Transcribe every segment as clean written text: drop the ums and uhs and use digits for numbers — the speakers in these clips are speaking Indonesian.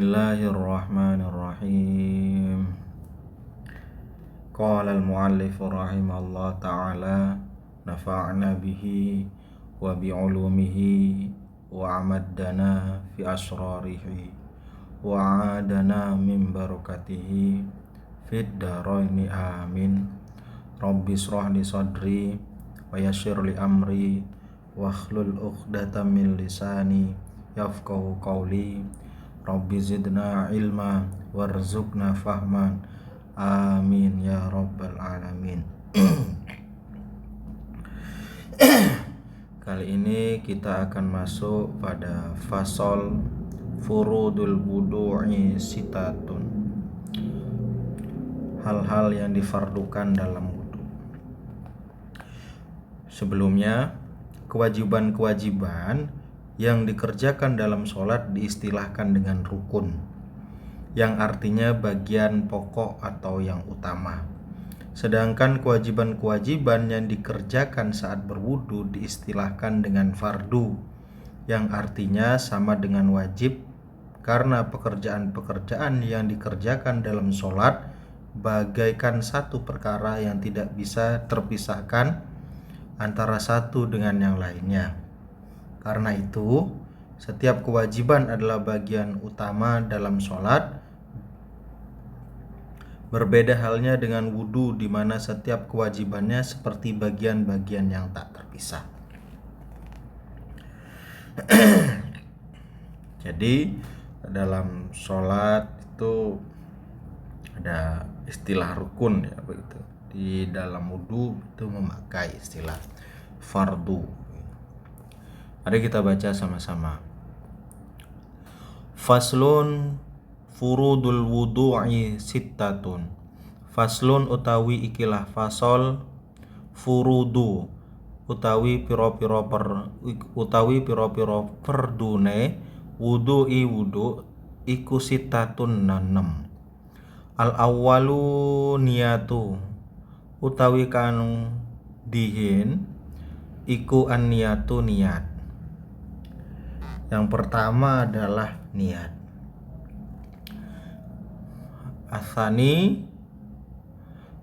Bismillahirrahmanirrahim. Qala al-muallif rahimahullah ta'ala, nafa'na bihi wa bi'ulumihi wa amaddana fi asrarihi wa adana min barakatihi fid daraini amin. Rabbi shrah li sadri wa yassir li amri wa hlul 'uqdatam min lisani yafqahu qawli. Rabbi zidna ilma warzuqna fahman, amin ya rabbal alamin. Kali ini kita akan masuk pada fasal furudul wudu'i sitatun, hal-hal yang difardukan dalam wudu. Sebelumnya, kewajiban-kewajiban yang dikerjakan dalam sholat diistilahkan dengan rukun, yang artinya bagian pokok atau yang utama. Sedangkan kewajiban-kewajiban yang dikerjakan saat berwudu diistilahkan dengan fardu, yang artinya sama dengan wajib, karena pekerjaan-pekerjaan yang dikerjakan dalam sholat bagaikan satu perkara yang tidak bisa terpisahkan antara satu dengan yang lainnya. Karena itu, setiap kewajiban adalah bagian utama dalam sholat. Berbeda halnya dengan wudu, di mana setiap kewajibannya seperti bagian-bagian yang tak terpisah. Jadi, dalam sholat itu ada istilah rukun, ya begitu. Di dalam wudu itu memakai istilah fardu. Mari kita baca sama-sama. Faslun furudul wudu'i sittatun. Faslun utawi ikilah fasol, furudu utawi piro-piro perdune wudu'i wudu iku sittatun 6. Al awwalu niyatu utawi kanu dihin iku an niyatu niat. Yang pertama adalah niat. Asani,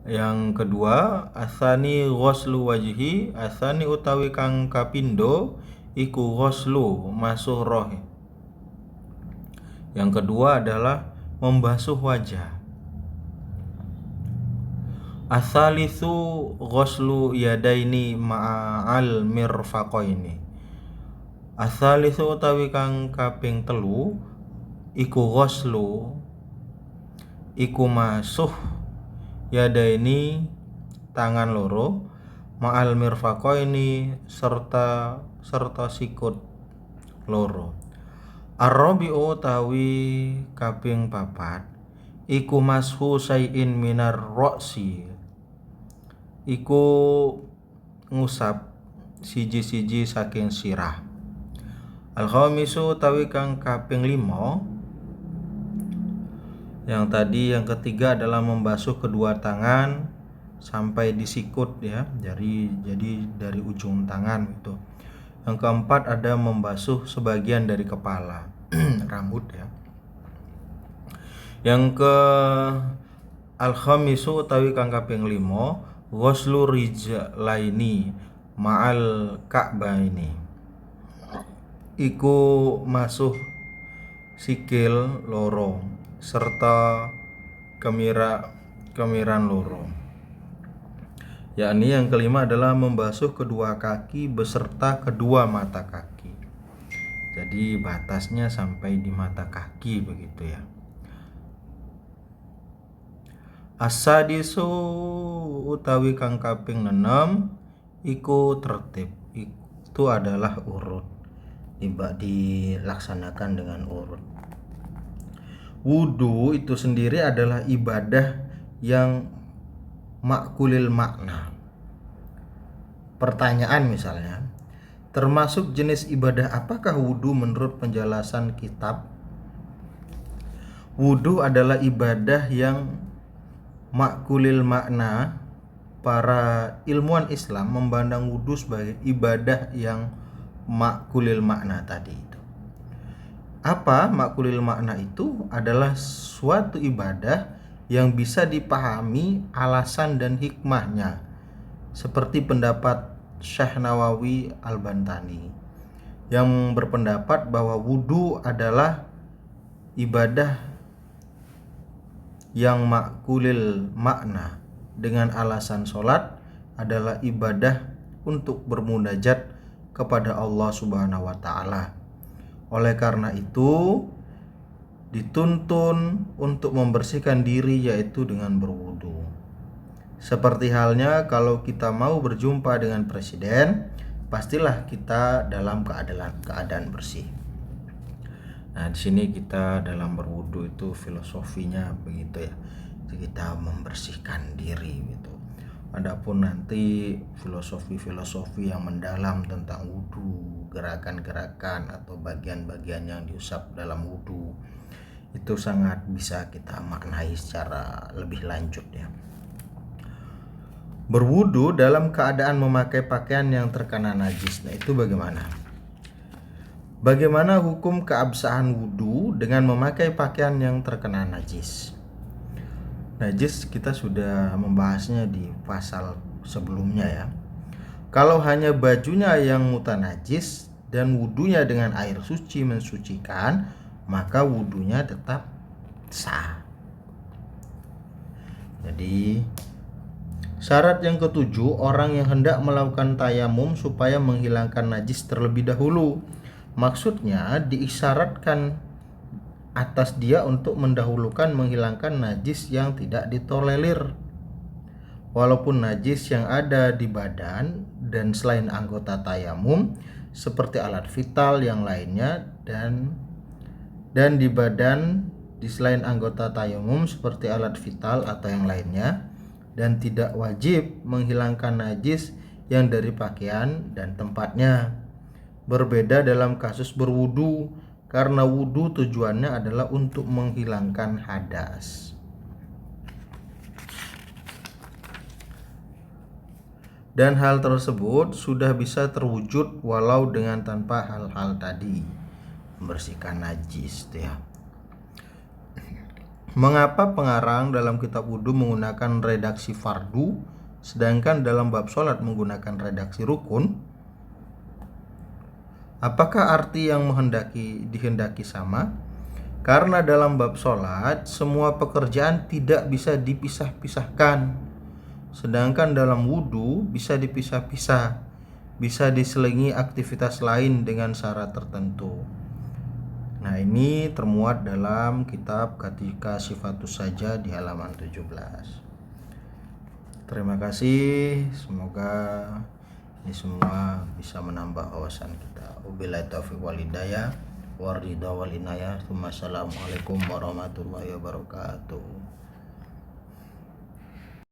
yang kedua asani ghuslu wajhi. Asani utawi kang kapindo iku ghuslu masuh roh. Yang kedua adalah membasuh wajah. Asalisu ghuslu yadaini ma'al mirfaqaini. Asalisu utawi kang kaping telu iku ghuslu iku masuh yadaini tangan loro ma'al mirfaqaini serta sikut loro. Ar-rabi'u utawi kaping papat iku mashu syai'in minar ra'si, iku ngusap siji-siji saking sirah. Al-khamisu utawi kang kaping 5, yang tadi yang ketiga adalah membasuh kedua tangan sampai di sikut, ya. Jadi dari ujung tangan itu. Yang keempat ada membasuh sebagian dari kepala rambut, ya. Yang ke al-khamisu utawi kang kaping 5 ghuslu rijlaini ma'al ka'baini, iku masuh sikil loro serta kemiran loro. Yakni yang kelima adalah membasuh kedua kaki beserta kedua mata kaki. Jadi batasnya sampai di mata kaki begitu, ya. As-sadisu utawi kang kaping 6 iku tertib. Itu adalah urut, dilaksanakan dengan urut. Wudu itu sendiri adalah ibadah yang makulil makna. Pertanyaan misalnya, termasuk jenis ibadah apakah wudu menurut penjelasan kitab? Wudu adalah ibadah yang makulil makna. Para ilmuwan Islam memandang wudu sebagai ibadah yang makulil makna tadi itu. Apa makulil makna itu adalah suatu ibadah yang bisa dipahami alasan dan hikmahnya, seperti pendapat Syekh Nawawi Al-Bantani yang berpendapat bahwa wudhu adalah ibadah yang makulil makna, dengan alasan sholat adalah ibadah untuk bermunajat kepada Allah Subhanahu wa Ta'ala. Oleh karena itu dituntun untuk membersihkan diri, yaitu dengan berwudu. Seperti halnya kalau kita mau berjumpa dengan presiden, pastilah kita dalam keadaan bersih. Nah, di sini kita dalam berwudu itu filosofinya begitu ya. Jadi kita membersihkan diri gitu. Adapun nanti filosofi yang mendalam tentang wudu, gerakan-gerakan atau bagian-bagian yang diusap dalam wudu, itu sangat bisa kita maknai secara lebih lanjut ya. Berwudu dalam keadaan memakai pakaian yang terkena najis. Nah, itu bagaimana? Bagaimana hukum keabsahan wudu dengan memakai pakaian yang terkena najis? Najis kita sudah membahasnya di pasal sebelumnya ya. Kalau hanya bajunya yang mutanajis dan wudunya dengan air suci mensucikan, maka wudunya tetap sah. Jadi syarat yang ketujuh, orang yang hendak melakukan tayamum supaya menghilangkan najis terlebih dahulu. Maksudnya diisyaratkan atas dia untuk mendahulukan menghilangkan najis yang tidak ditolerir. Walaupun najis yang ada di badan dan selain anggota tayamum seperti alat vital yang lainnya dan di badan di selain anggota tayamum seperti alat vital atau yang lainnya, dan tidak wajib menghilangkan najis yang dari pakaian dan tempatnya. Berbeda dalam kasus berwudu, karena wudu tujuannya adalah untuk menghilangkan hadas. Dan hal tersebut sudah bisa terwujud walau dengan tanpa hal-hal tadi, membersihkan najis ya. Mengapa pengarang dalam kitab wudu menggunakan redaksi fardu, sedangkan dalam bab sholat menggunakan redaksi rukun? Apakah arti yang dihendaki sama? Karena dalam bab sholat semua pekerjaan tidak bisa dipisah-pisahkan, sedangkan dalam wudu bisa dipisah-pisah, bisa diselingi aktivitas lain dengan syarat tertentu. Nah, ini termuat dalam kitab Katika Sifatus Saja di halaman 17. Terima kasih, semoga ini semua bisa menambah wawasan kita. Wabillahi taufiq wal hidayah, waridha wal inayah. Wassalamualaikum warahmatullahi wabarakatuh.